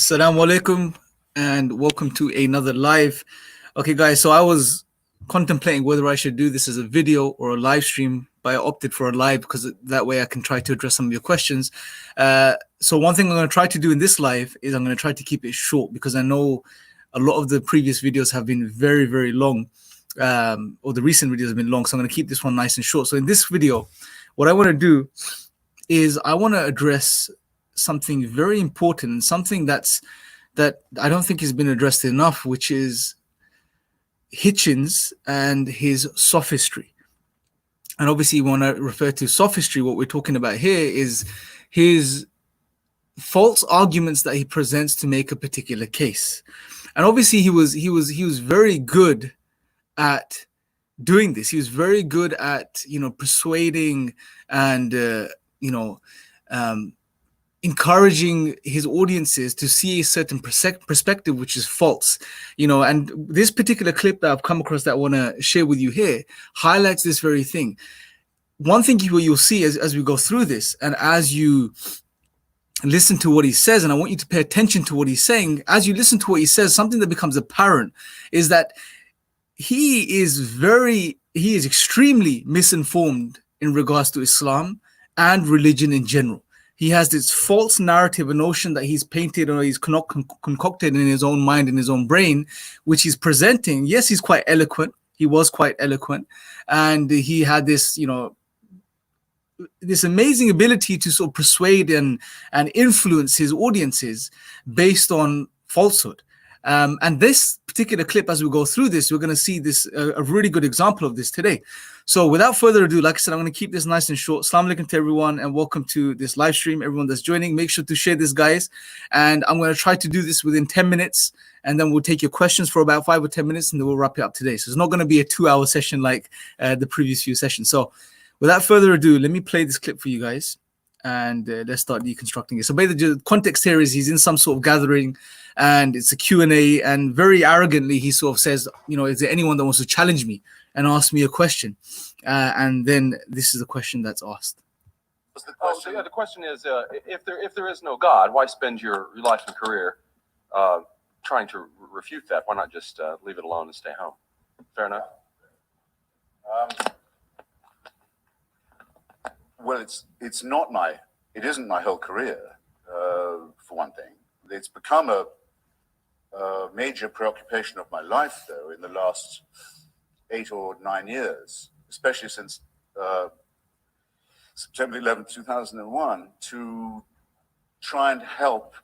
Assalamu alaikum and welcome to another live. Okay, guys, so I was contemplating whether I should do this as a video or a live stream, but I opted for a live because that way I can try to address some of your questions. So one thing I'm going to try to do in this live is I'm going to try to keep it short because I know a lot of the previous videos have been very, very long, or the recent videos have been long. So I'm going to keep this one nice and short. So in this video, what I want to do is I want to address something very important and something that I don't think has been addressed enough, which is Hitchens and his sophistry. And obviously, when I refer to sophistry, what we're talking about here is his false arguments that he presents to make a particular case. And obviously, he was very good at doing this. He was very good at persuading and encouraging his audiences to see a certain perspective which is false, and this particular clip that I've come across that I want to share with you here highlights this very thing. One thing you'll see as we go through this and as you listen to what he says, and I want you to pay attention to what he's saying, as you listen to what he says, something that becomes apparent is that he is extremely misinformed in regards to Islam and religion in general. He has this false narrative, a notion that he's painted or he's concocted in his own mind, in his own brain, which he's presenting. Yes, he's quite eloquent. He was quite eloquent. And he had this, this amazing ability to sort of persuade and influence his audiences based on falsehood. And this particular clip, as we go through this, we're going to see this a really good example of this today. So without further ado, like I said, I'm going to keep this nice and short. Assalamu alaikum to everyone and welcome to this live stream. Everyone that's joining, make sure to share this, guys. And I'm going to try to do this within 10 minutes and then we'll take your questions for about 5 or 10 minutes and then we'll wrap it up today. So it's not going to be a 2-hour session like the previous few sessions. So without further ado, let me play this clip for you guys and let's start deconstructing it. So basically the context here is he's in some sort of gathering and it's a Q&A, and very arrogantly he sort of says, is there anyone that wants to challenge me and ask me a question? And then this is the question that's asked. The question is, if there is no God, why spend your life and career trying to refute that? Why not just leave it alone and stay home? Fair enough. Well, it isn't my whole career, for one thing. It's become a major preoccupation of my life, though, in the last 8 or 9 years, especially since September 11, 2001, to try and help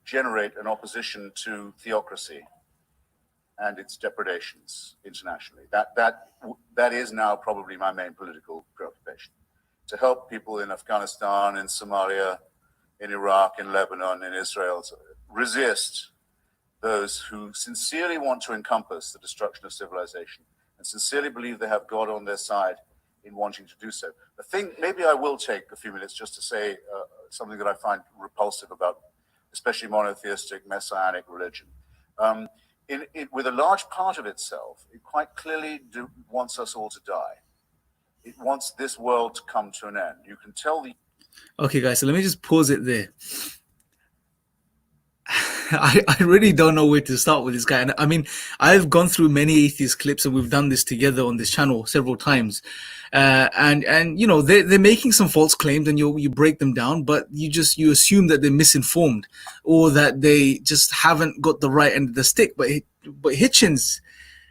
generate an opposition to theocracy and its depredations internationally. That is now probably my main political preoccupation. To help people in Afghanistan, in Somalia, in Iraq, in Lebanon, in Israel, resist those who sincerely want to encompass the destruction of civilization and sincerely believe they have God on their side in wanting to do so. The thing, maybe I will take a few minutes just to say something that I find repulsive about especially monotheistic messianic religion. With a large part of itself, it quite clearly wants us all to die. It wants this world to come to an end. You can tell the... Okay, guys, so let me just pause it there. I really don't know where to start with this guy. And I mean, I've gone through many atheist clips and we've done this together on this channel several times. And they're making some false claims and you break them down, but you assume that they're misinformed or that they just haven't got the right end of the stick. But Hitchens,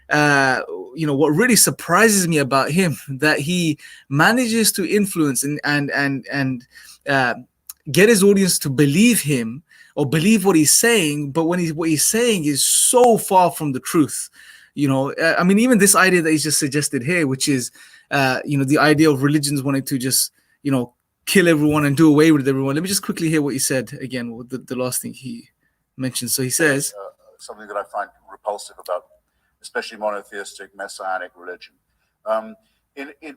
what really surprises me about him, that he manages to influence and get his audience to believe him or believe what he's saying, but what he's saying is so far from the truth. I mean, even this idea that he's just suggested here, which is, the idea of religions wanting to just, kill everyone and do away with everyone. Let me just quickly hear what he said again, the last thing he mentioned. So he says... something that I find repulsive about especially monotheistic messianic religion.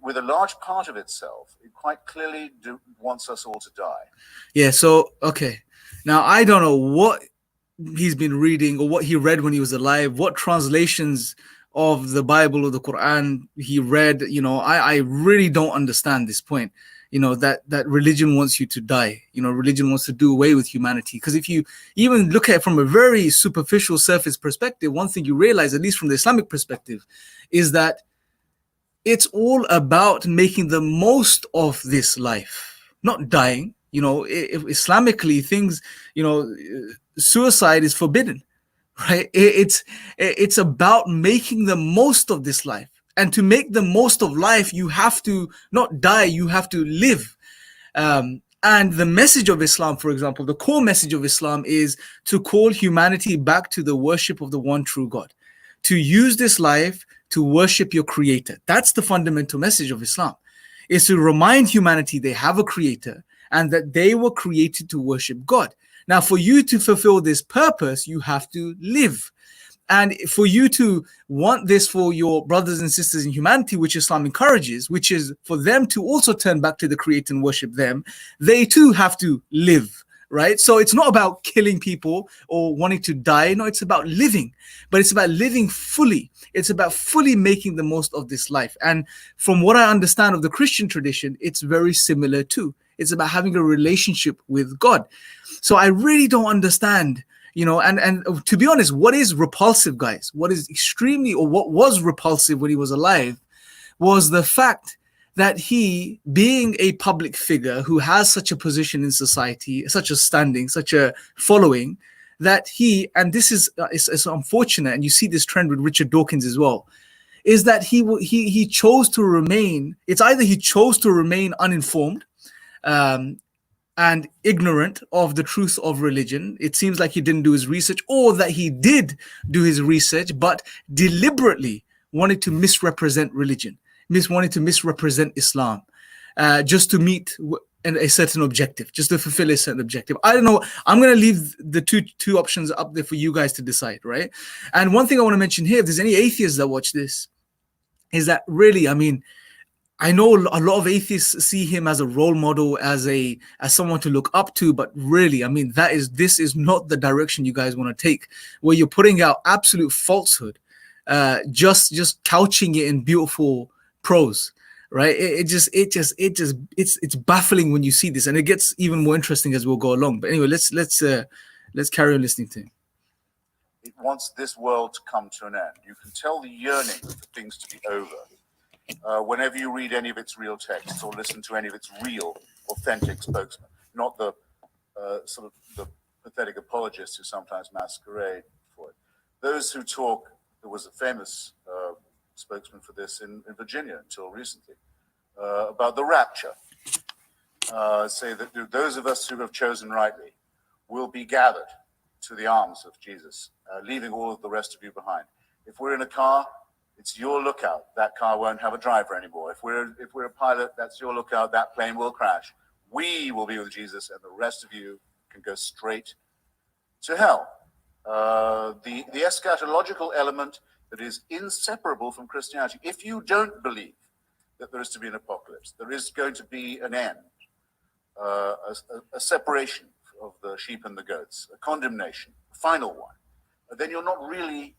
With a large part of itself, it quite clearly wants us all to die. Yeah, so, okay. Now, I don't know what he's been reading or what he read when he was alive, what translations of the Bible or the Quran he read. I really don't understand this point. that religion wants you to die. Religion wants to do away with humanity. Because if you even look at it from a very superficial surface perspective, one thing you realize, at least from the Islamic perspective, is that it's all about making the most of this life, not dying. If Islamically things, suicide is forbidden, right? It's about making the most of this life. And to make the most of life, you have to not die, you have to live. And the message of Islam, for example, the core message of Islam is to call humanity back to the worship of the one true God, to use this life to worship your creator. That's the fundamental message of Islam, is to remind humanity they have a creator and that they were created to worship God. Now, for you to fulfill this purpose, you have to live. And for you to want this for your brothers and sisters in humanity, which Islam encourages, which is for them to also turn back to the Creator and worship them, they too have to live, right? So it's not about killing people or wanting to die. No, it's about living. But it's about living fully. It's about fully making the most of this life. And from what I understand of the Christian tradition, it's very similar too. It's about having a relationship with God. So I really don't understand, and to be honest, what is repulsive, guys, what was repulsive when he was alive was the fact that he, being a public figure who has such a position in society, such a standing, such a following, that he, and this is it's unfortunate, and you see this trend with Richard Dawkins as well, is that he chose to remain, it's either he chose to remain uninformed, and ignorant of the truth of religion. It seems like he didn't do his research, or that he did do his research, but deliberately wanted to misrepresent religion, wanted to misrepresent Islam, just to meet a certain objective, just to fulfill a certain objective. I don't know. I'm going to leave the two options up there for you guys to decide, right? And one thing I want to mention here, if there's any atheists that watch this, is that really, I know a lot of atheists see him as a role model, as someone to look up to, but really, this is not the direction you guys want to take, where you're putting out absolute falsehood, just couching it in beautiful prose, right? It's baffling when you see this, and it gets even more interesting as we'll go along. But anyway, let's carry on listening to him. It wants this world to come to an end. You can tell the yearning for things to be over. Whenever you read any of its real texts or listen to any of its real, authentic spokesmen, not the sort of the pathetic apologists who sometimes masquerade for it. Those who talk, there was a famous spokesman for this in Virginia until recently, about the rapture, say that those of us who have chosen rightly will be gathered to the arms of Jesus, leaving all of the rest of you behind. If we're in a car, it's your lookout. That car won't have a driver anymore. If we're a pilot, that's your lookout. That plane will crash. We will be with Jesus, and the rest of you can go straight to hell. The eschatological element that is inseparable from Christianity. If you don't believe that there is to be an apocalypse, there is going to be an end, a separation of the sheep and the goats, a condemnation, a final one, then you're not really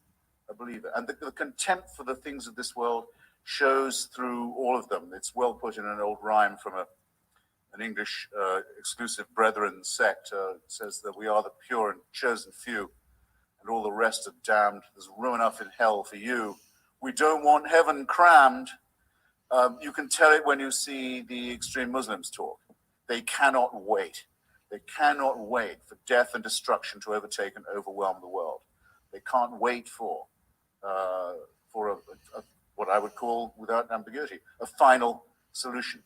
a believer. And the contempt for the things of this world shows through all of them. It's well put in an old rhyme from an English exclusive brethren sect. It says that we are the pure and chosen few, and all the rest are damned. There's room enough in hell for you. We don't want heaven crammed. You can tell it when you see the extreme Muslims talk. They cannot wait. They cannot wait for death and destruction to overtake and overwhelm the world. They can't wait for what I would call, without ambiguity, a final solution.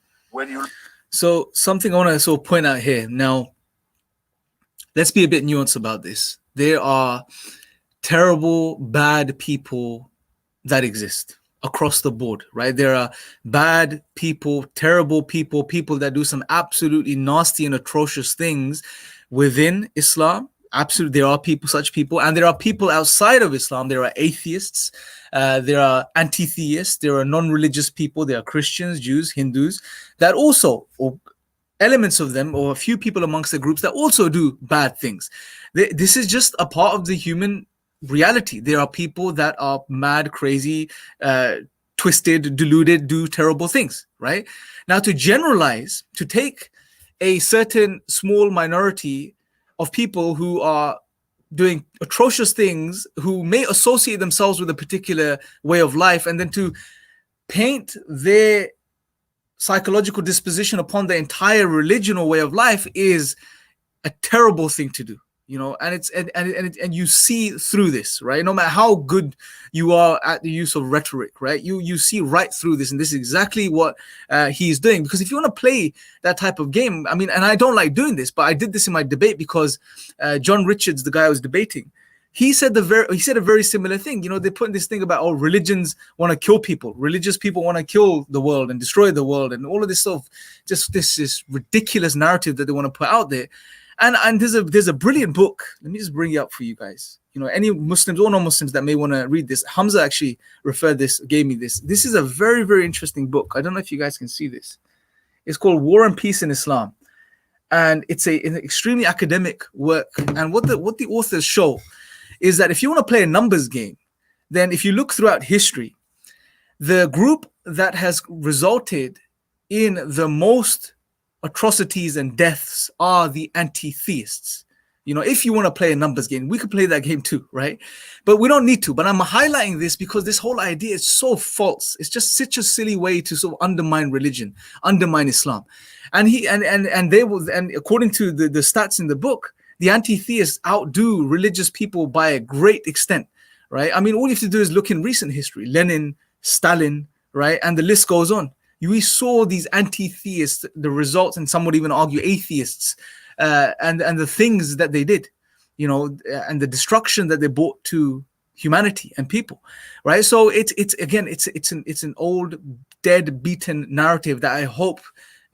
So something I want to sort of point out here. Now, let's be a bit nuanced about this. There are terrible, bad people that exist across the board, right? There are bad people, terrible people, people that do some absolutely nasty and atrocious things within Islam. Absolutely, there are such people, and there are people outside of Islam. There are atheists, there are anti-theists, there are non-religious people, there are Christians, Jews, Hindus, that also, or elements of them, or a few people amongst the groups that also do bad things. This is just a part of the human reality. There are people that are mad, crazy, twisted, deluded, do terrible things, right? Now, to generalize, to take a certain small minority of people who are doing atrocious things, who may associate themselves with a particular way of life, and then to paint their psychological disposition upon the entire religion or way of life is a terrible thing to do, and it's and you see through this, right? No matter how good you are at the use of rhetoric, right? You see right through this, and this is exactly what he's doing. Because if you want to play that type of game, I mean, and I don't like doing this, but I did this in my debate because John Richards, the guy I was debating, he said a very similar thing. They put in this thing about, religions want to kill people, religious people want to kill the world and destroy the world, and all of this stuff, just this ridiculous narrative that they want to put out there. And there's a brilliant book. Let me just bring it up for you guys. Any Muslims or non-Muslims that may want to read this. Hamza actually gave me this. This is a very, very interesting book. I don't know if you guys can see this. It's called War and Peace in Islam. And it's an extremely academic work. And what the authors show is that if you want to play a numbers game, then if you look throughout history, the group that has resulted in the most atrocities and deaths are the anti-theists. If you want to play a numbers game, we could play that game too, right? But we don't need to. But I'm highlighting this because this whole idea is so false. It's just such a silly way to sort of undermine religion, undermine Islam. And according to the stats in the book, the anti-theists outdo religious people by a great extent, right? I mean, all you have to do is look in recent history, Lenin, Stalin, right? And the list goes on. We saw these anti-theists, the results, and some would even argue atheists, and the things that they did, and the destruction that they brought to humanity and people, right? So it's an old, dead, beaten narrative that I hope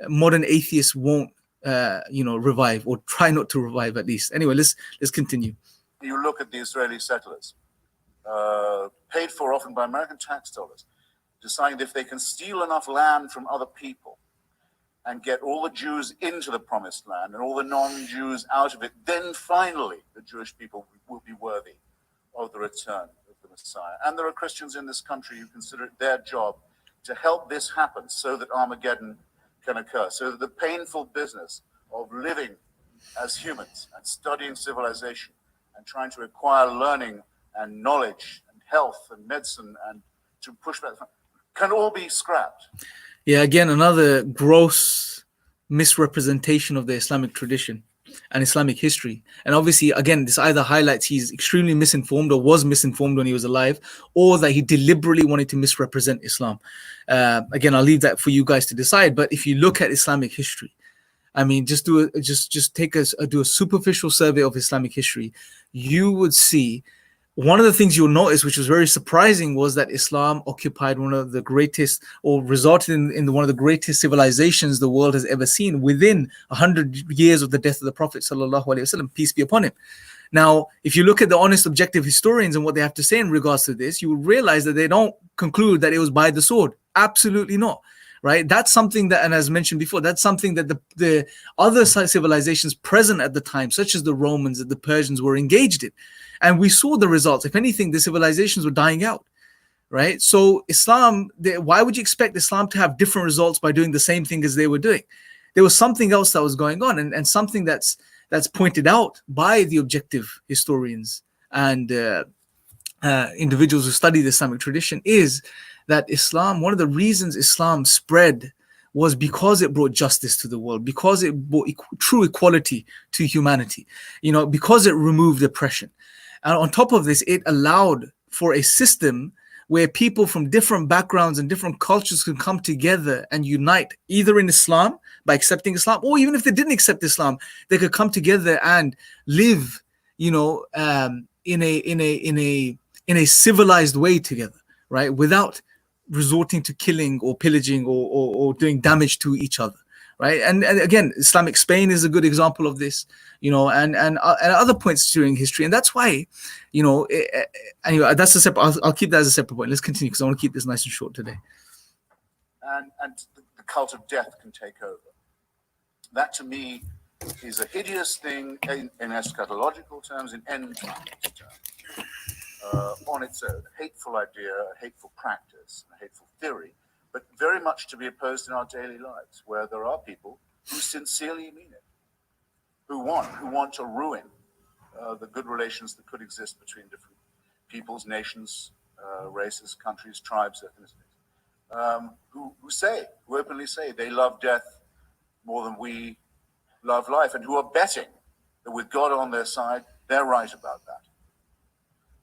modern atheists won't, revive, or try not to revive at least. Anyway, let's continue. You look at the Israeli settlers, paid for often by American tax dollars, deciding if they can steal enough land from other people and get all the Jews into the promised land and all the non-Jews out of it, then finally the Jewish people will be worthy of the return of the Messiah. And there are Christians in this country who consider it their job to help this happen so that Armageddon can occur, so that the painful business of living as humans and studying civilization and trying to acquire learning and knowledge and health and medicine and to push back can all be scrapped. Yeah, again, another gross misrepresentation of the Islamic tradition and Islamic history. And obviously, again, this either highlights he's extremely misinformed or was misinformed when he was alive, or that he deliberately wanted to misrepresent Islam. Again, I'll leave that for you guys to decide. But if you look at Islamic history, I mean, just do a superficial survey of Islamic history, you would see one of the things you'll notice, which was very surprising, was that Islam occupied one of the greatest, or resulted in one of the greatest civilizations the world has ever seen within 100 years of the death of the Prophet sallallahu alaihi wasallam, peace be upon him. Now, if you look at the honest, objective historians and what they have to say in regards to this, you will realize that they don't conclude that it was by the sword. Absolutely not. Right? That's something that, and as mentioned before, that's something that the other civilizations present at the time, such as the Romans and the Persians, were engaged in. And we saw the results. If anything, the civilizations were dying out, right? So Islam, why would you expect Islam to have different results by doing the same thing as they were doing? There was something else that was going on, and something that's pointed out by the objective historians and individuals who study the Islamic tradition is that Islam, one of the reasons Islam spread was because it brought justice to the world, because it brought true equality to humanity, because it removed oppression. And on top of this, it allowed for a system where people from different backgrounds and different cultures could come together and unite, either in Islam, by accepting Islam, or even if they didn't accept Islam, they could come together and live, in a civilized way together, right? Without resorting to killing or pillaging or doing damage to each other, right? And again, Islamic Spain is a good example of this, and other points during history. And that's why, anyway, that's a separate, I'll keep that as a separate point. Let's continue because I want to keep this nice and short today. And the cult of death can take over. That to me is a hideous thing in eschatological terms, in end times terms. on its own, a hateful idea, a hateful practice, a hateful theory, but very much to be opposed in our daily lives, where there are people who sincerely mean it, who want to ruin the good relations that could exist between different peoples, nations, races, countries, tribes, ethnicities, who openly say they love death more than we love life, and who are betting that with God on their side, they're right about that.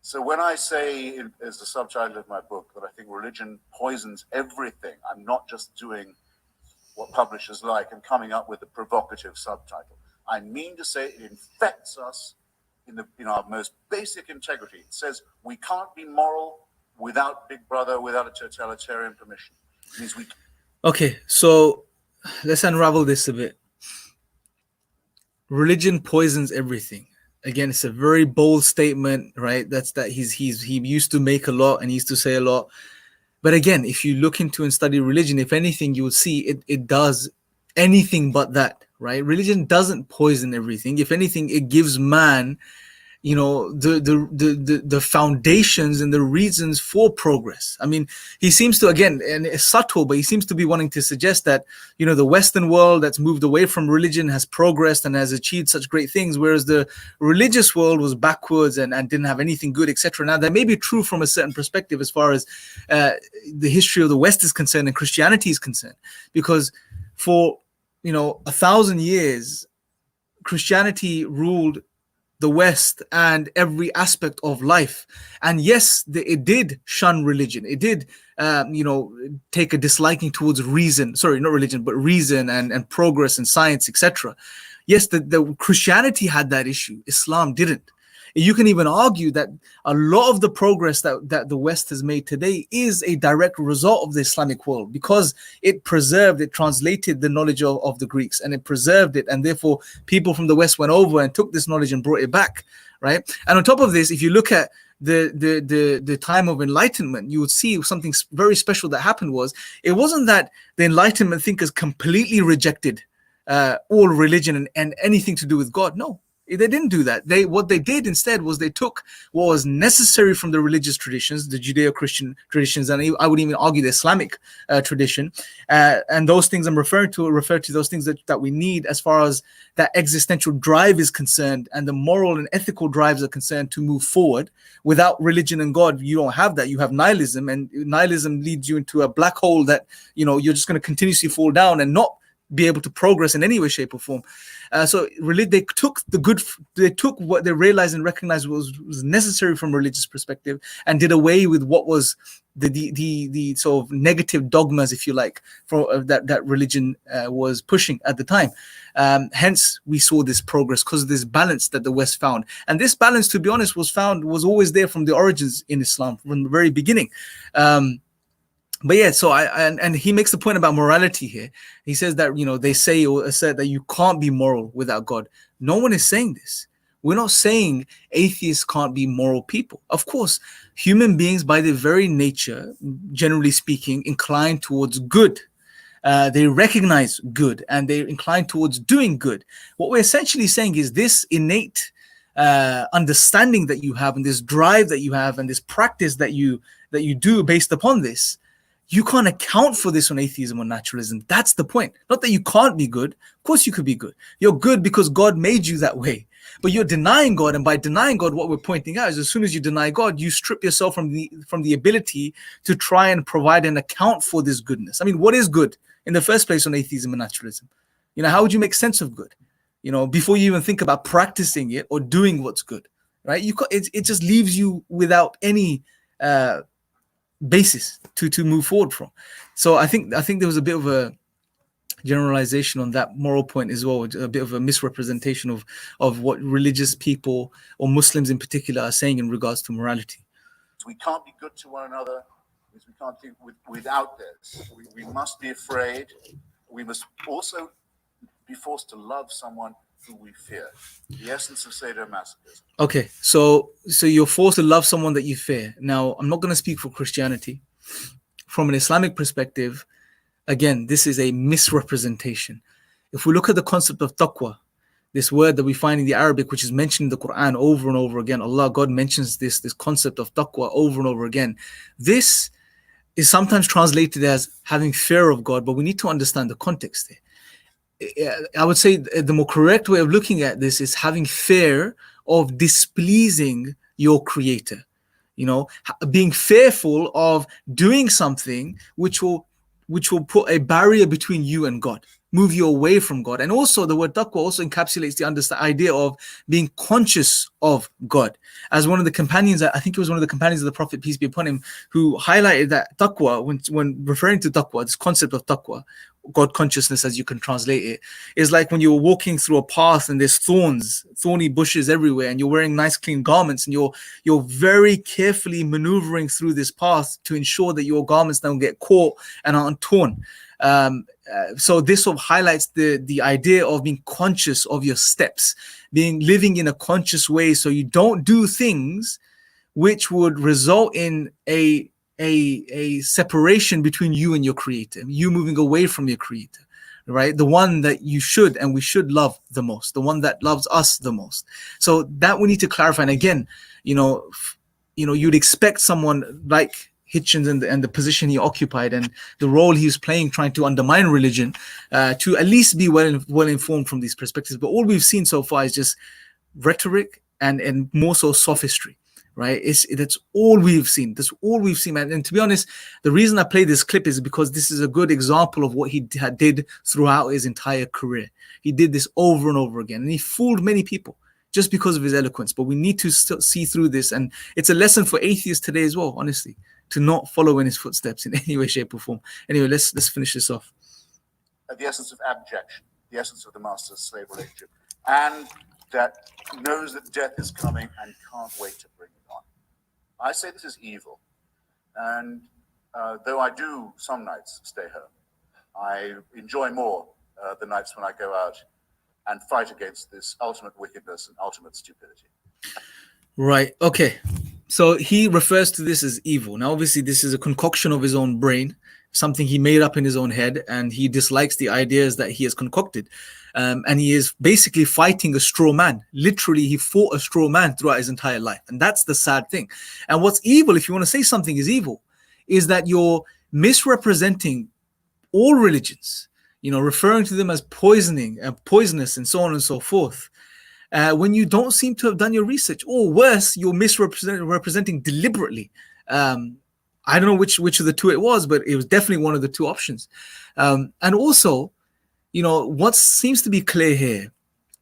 So when I say, as the subtitle of my book, that I think religion poisons everything, I'm not just doing what publishers like and coming up with a provocative subtitle. I mean to say it infects us in our most basic integrity. It says we can't be moral without Big Brother, without a totalitarian permission. It means we. Okay, so let's unravel this a bit. Religion poisons everything. Again, it's a very bold statement, right? He used to make a lot and he used to say a lot. But again, if you look into and study religion, if anything, you will see it does anything but that, right? Religion doesn't poison everything. If anything, it gives man, the foundations and the reasons for progress. I mean, he seems to, again, and it's subtle, but he seems to be wanting to suggest that, the Western world that's moved away from religion has progressed and has achieved such great things, whereas the religious world was backwards and didn't have anything good, etc. Now, that may be true from a certain perspective as far as the history of the West is concerned and Christianity is concerned, because for, 1,000 years, Christianity ruled the West and every aspect of life. And yes, it did shun religion. It did, take a disliking towards reason. Sorry, not religion, but reason and progress and science, etc. Yes, the Christianity had that issue. Islam didn't. You can even argue that a lot of the progress that the West has made today is a direct result of the Islamic world, because it translated the knowledge of the Greeks, and it preserved it. And therefore, people from the West went over and took this knowledge and brought it back, right? And on top of this, if you look at the time of Enlightenment, you would see something very special that happened. It wasn't that the Enlightenment thinkers completely rejected all religion and anything to do with God. No. They didn't do that. What they did instead was they took what was necessary from the religious traditions, the Judeo-Christian traditions, and I would even argue the Islamic tradition. And those things I'm refer to those things that we need as far as that existential drive is concerned, and the moral and ethical drives are concerned to move forward. Without religion and God, you don't have that. You have nihilism, and nihilism leads you into a black hole that you're just going to continuously fall down and not be able to progress in any way, shape, or form. So really, they took what they realized and recognized was necessary from a religious perspective, and did away with what was the sort of negative dogmas, if you like, for that religion was pushing at the time. Hence, we saw this progress because of this balance that the West found, and this balance, to be honest, was always there from the origins in Islam, from the very beginning. But yeah, so and he makes the point about morality here. He says that, they say or assert that you can't be moral without God. No one is saying this. We're not saying atheists can't be moral people. Of course, human beings by their very nature, generally speaking, incline towards good. They recognize good and they incline towards doing good. What we're essentially saying is this innate understanding that you have, and this drive that you have, and this practice that you do based upon this. You can't account for this on atheism or naturalism. That's the point. Not that you can't be good. Of course you could be good. You're good because God made you that way. But you're denying God, and by denying God, what we're pointing out is as soon as you deny God, you strip yourself from the ability to try and provide an account for this goodness. I mean, what is good in the first place on atheism and naturalism? How would you make sense of good? Before you even think about practicing it or doing what's good, right? It just leaves you without any basis to move forward from. So I think there was a bit of a generalization on that moral point as well, a bit of a misrepresentation of what religious people or Muslims in particular are saying in regards to morality. We can't be good to one another. We can't think without this. We must be afraid. We must also be forced to love someone who we fear. The essence of sadomasochism. Okay, so you're forced to love someone that you fear. Now, I'm not going to speak for Christianity. From an Islamic perspective, again, this is a misrepresentation. If we look at the concept of taqwa this word that we find in the Arabic, which is mentioned in the Quran over and over again. God mentions this concept of taqwa over and over again. This is sometimes translated as having fear of God, but we need to understand the context here. I would say the more correct way of looking at this is having fear of displeasing your creator. Being fearful of doing something which will put a barrier between you and God, move you away from God. And also the word taqwa also encapsulates the idea of being conscious of God. As one of the companions, I think it was one of the companions of the Prophet, peace be upon him, who highlighted that taqwa, when referring to taqwa, this concept of taqwa, God consciousness, as you can translate it, is like when you're walking through a path and there's thorny bushes everywhere, and you're wearing nice clean garments, and you're very carefully maneuvering through this path to ensure that your garments don't get caught and aren't torn. So this sort of highlights the idea of being conscious of your steps, living in a conscious way, so you don't do things which would result in a separation between you and your creator, you moving away from your creator, right? The one that you should and we should love the most, the one that loves us the most. So that we need to clarify. And again, you'd expect someone like Hitchens and the position he occupied and the role he was playing, trying to undermine religion, to at least be well informed from these perspectives. But all we've seen so far is just rhetoric and more so sophistry. Right, that's all we've seen. That's all we've seen, man. And to be honest, the reason I play this clip is because this is a good example of what he did throughout his entire career. He did this over and over again, and he fooled many people just because of his eloquence. But we need to still see through this, and it's a lesson for atheists today as well, honestly, to not follow in his footsteps in any way, shape, or form. Anyway, let's finish this off. The essence of abjection, the essence of the master-slave relationship, and that knows that death is coming and can't wait to bring it on. I say this is evil, and though I do some nights stay home, I enjoy more the nights when I go out and fight against this ultimate wickedness and ultimate stupidity. Right. Okay. So he refers to this as evil. Now, obviously, this is a concoction of his own brain, something he made up in his own head, and he dislikes the ideas that he has concocted. And he is basically fighting a straw man. Literally, he fought a straw man throughout his entire life. And that's the sad thing. And what's evil, if you want to say something is evil, is that you're misrepresenting all religions, referring to them as poisonous and so on and so forth, when you don't seem to have done your research. Or worse, you're representing deliberately. I don't know which of the two it was, but it was definitely one of the two options. And also, what seems to be clear here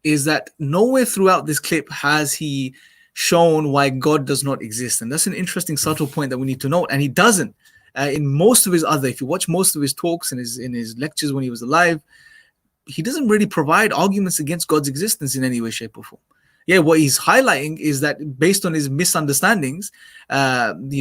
is that nowhere throughout this clip has he shown why God does not exist. And that's an interesting, subtle point that we need to note. And he doesn't. In most of his if you watch most of his talks and in his lectures when he was alive, he doesn't really provide arguments against God's existence in any way, shape, or form. Yeah, what he's highlighting is that based on his misunderstandings, and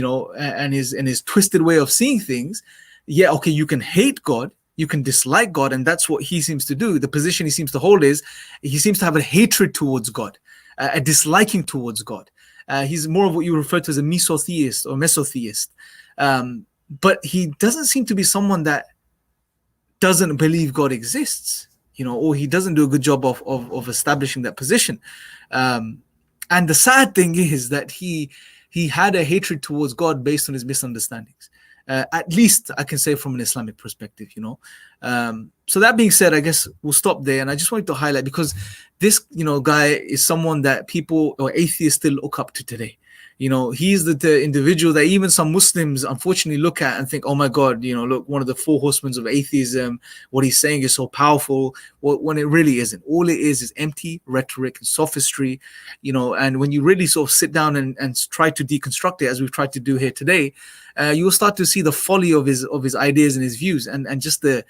his twisted way of seeing things, yeah, okay, you can hate God, you can dislike God, and that's what he seems to do. The position he seems to hold is he seems to have a hatred towards God, a disliking towards God. He's more of what you refer to as a mesotheist or mesotheist. But he doesn't seem to be someone that doesn't believe God exists, or he doesn't do a good job of establishing that position. And the sad thing is that he had a hatred towards God based on his misunderstandings. At least I can say from an Islamic perspective, So that being said, I guess we'll stop there. And I just wanted to highlight, because this, guy is someone that people or atheists still look up to today. He's the individual that even some Muslims unfortunately look at and think, oh my God, look, one of the four horsemen of atheism, what he's saying is so powerful, when it really isn't. All it is empty rhetoric and sophistry, and when you really sort of sit down and try to deconstruct it, as we've tried to do here today, you will start to see the folly of his ideas and his views, and just the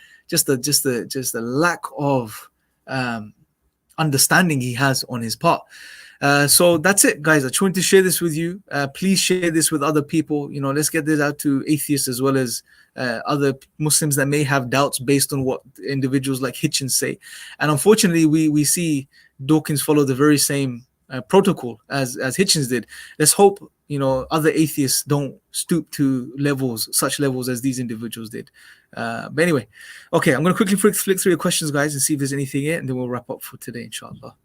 lack of understanding he has on his part. So that's it, guys. I just wanted to share this with you. Please share this with other people. Let's get this out to atheists as well as other Muslims that may have doubts based on what individuals like Hitchens say. And unfortunately, we see Dawkins follow the very same protocol as Hitchens did. Let's hope other atheists don't stoop to such levels as these individuals did. But anyway, okay, I'm going to quickly flick through your questions, guys, and see if there's anything here, and then we'll wrap up for today, inshallah.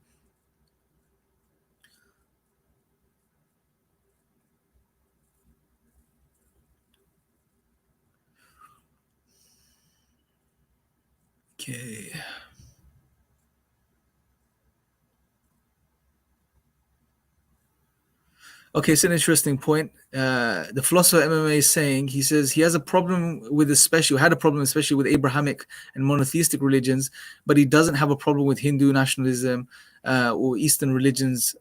Okay. Okay, it's an interesting point. The philosopher MMA is saying, he says he has a problem with had a problem especially with Abrahamic and monotheistic religions, but he doesn't have a problem with Hindu nationalism or Eastern religions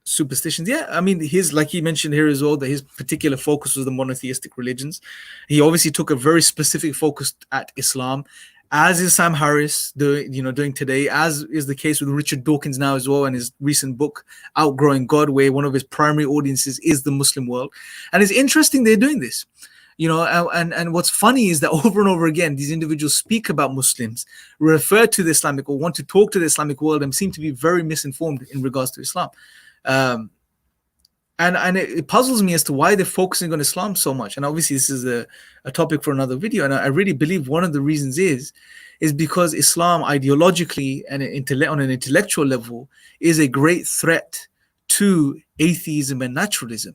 superstitions. Yeah, I mean, like he mentioned here as well, that his particular focus was the monotheistic religions. He obviously took a very specific focus at Islam, as is Sam Harris doing today, as is the case with Richard Dawkins now as well, and his recent book Outgrowing God, where one of his primary audiences is the Muslim world. And it's interesting they're doing this. And what's funny is that over and over again, these individuals speak about Muslims, refer to the Islamic or want to talk to the Islamic world, and seem to be very misinformed in regards to Islam. And it puzzles me as to why they're focusing on Islam so much. And obviously this is a topic for another video. And I really believe one of the reasons is because Islam ideologically and on an intellectual level is a great threat to atheism and naturalism.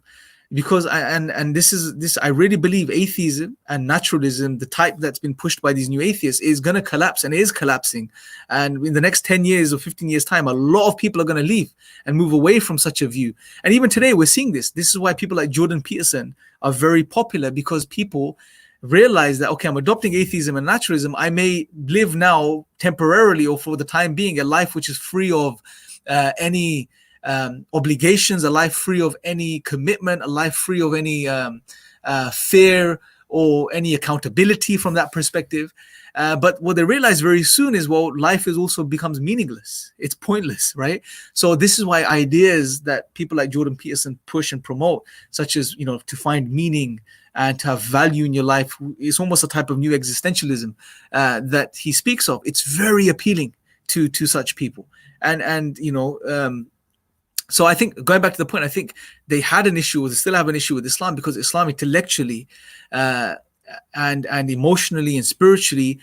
Because I really believe atheism and naturalism, the type that's been pushed by these new atheists, is going to collapse and is collapsing. And in the next 10 years or 15 years time, a lot of people are going to leave and move away from such a view. And even today we're seeing this. This is why people like Jordan Peterson are very popular, because people realize that, okay, I'm adopting atheism and naturalism. I may live now temporarily or for the time being a life which is free of any obligations, a life free of any commitment, a life free of any fear or any accountability from that perspective. But what they realize very soon is, well, life also becomes meaningless. It's pointless, right? So this is why ideas that people like Jordan Peterson push and promote, such as, to find meaning and to have value in your life, is almost a type of new existentialism that he speaks of. It's very appealing to such people. So I think, going back to the point, I think they still have an issue with Islam, because Islam intellectually and emotionally and spiritually,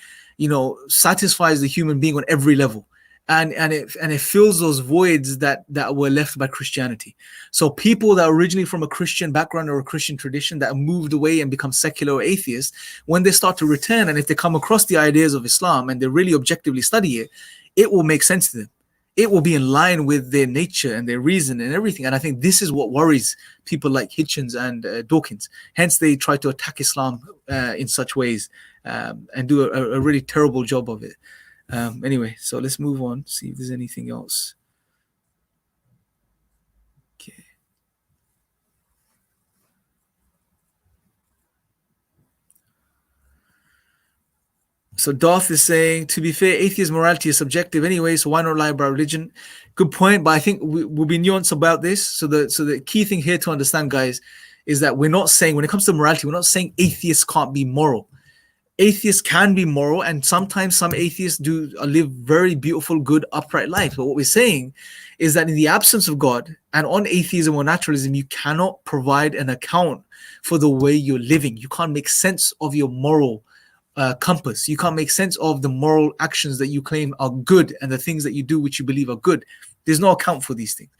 satisfies the human being on every level, and it fills those voids that were left by Christianity. So people that are originally from a Christian background or a Christian tradition that have moved away and become secular or atheist, when they start to return, and if they come across the ideas of Islam and they really objectively study it, it will make sense to them. It will be in line with their nature and their reason and everything. And I think this is what worries people like Hitchens and Dawkins. Hence, they try to attack Islam in such ways and do a really terrible job of it. Anyway, so let's move on, see if there's anything else. Okay. So Darth is saying, to be fair, atheist morality is subjective anyway, so why not lie about religion? Good point, but I think we'll be nuanced about this. So the key thing here to understand, guys, is that we're not saying, when it comes to morality, we're not saying atheists can't be moral. Atheists can be moral, and sometimes some atheists do live very beautiful, good, upright lives. But what we're saying is that in the absence of God and on atheism or naturalism, you cannot provide an account for the way you're living. You can't make sense of your moral compass. You can't make sense of the moral actions that you claim are good and the things that you do which you believe are good. There's no account for these things.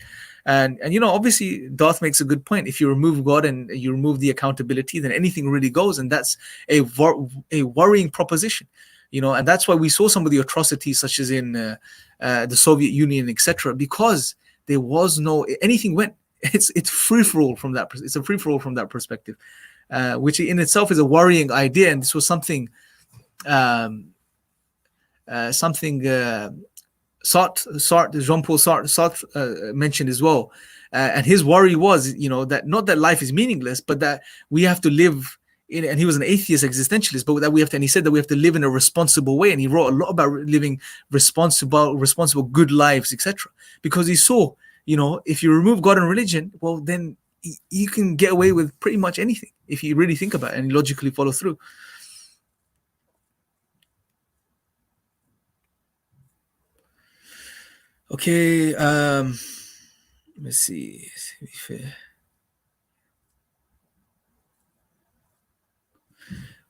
And obviously Darth makes a good point. If you remove God and you remove the accountability, then anything really goes, and that's a worrying proposition. And that's why we saw some of the atrocities, such as in the Soviet Union, etc., because there was no anything went. It's free for all from that. It's a free for all from that perspective, which in itself is a worrying idea. And this was something Jean-Paul Sartre mentioned as well. And his worry was, that not that life is meaningless, but that we have to live in, and he was an atheist existentialist, but that and he said that we have to live in a responsible way. And he wrote a lot about living responsible, good lives, etc. Because he saw, if you remove God and religion, well, then you can get away with pretty much anything if you really think about it and logically follow through. Okay, let's see. To be fair.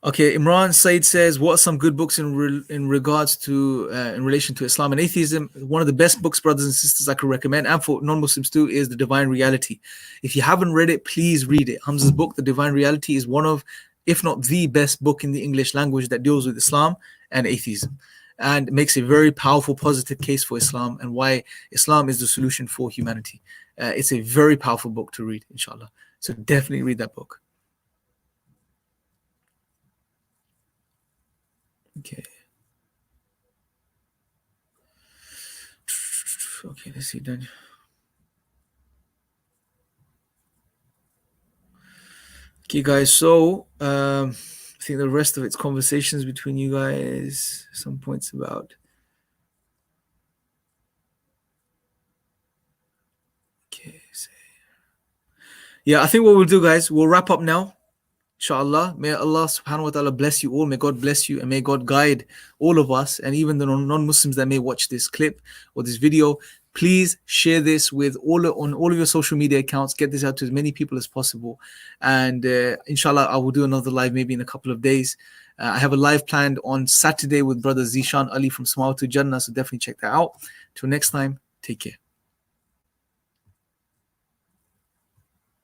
Okay, Imran Said says, what are some good books in regards to in relation to Islam and atheism? One of the best books, brothers and sisters, I could recommend, and for non-Muslims too, is The Divine Reality. If you haven't read it, please read it. Hamza's book, The Divine Reality, is one of, if not the best book in the English language that deals with Islam and atheism. and makes a very powerful, positive case for Islam and why Islam is the solution for humanity. It's a very powerful book to read, inshallah. So definitely read that book. Okay. Okay, let's see, Daniel. Okay, guys, so I think the rest of it's conversations between you guys, some points about. Okay, so yeah, I think what we'll do, guys, we'll wrap up now. Inshallah, may Allah subhanahu wa ta'ala bless you all. May God bless you and may God guide all of us and even the non-Muslims that may watch this clip or this video. Please share this with on all of your social media accounts. Get this out to as many people as possible. And inshallah, I will do another live maybe in a couple of days. I have a live planned on Saturday with brother Zishan Ali from Smile to Jannah. So definitely check that out. Till next time, take care.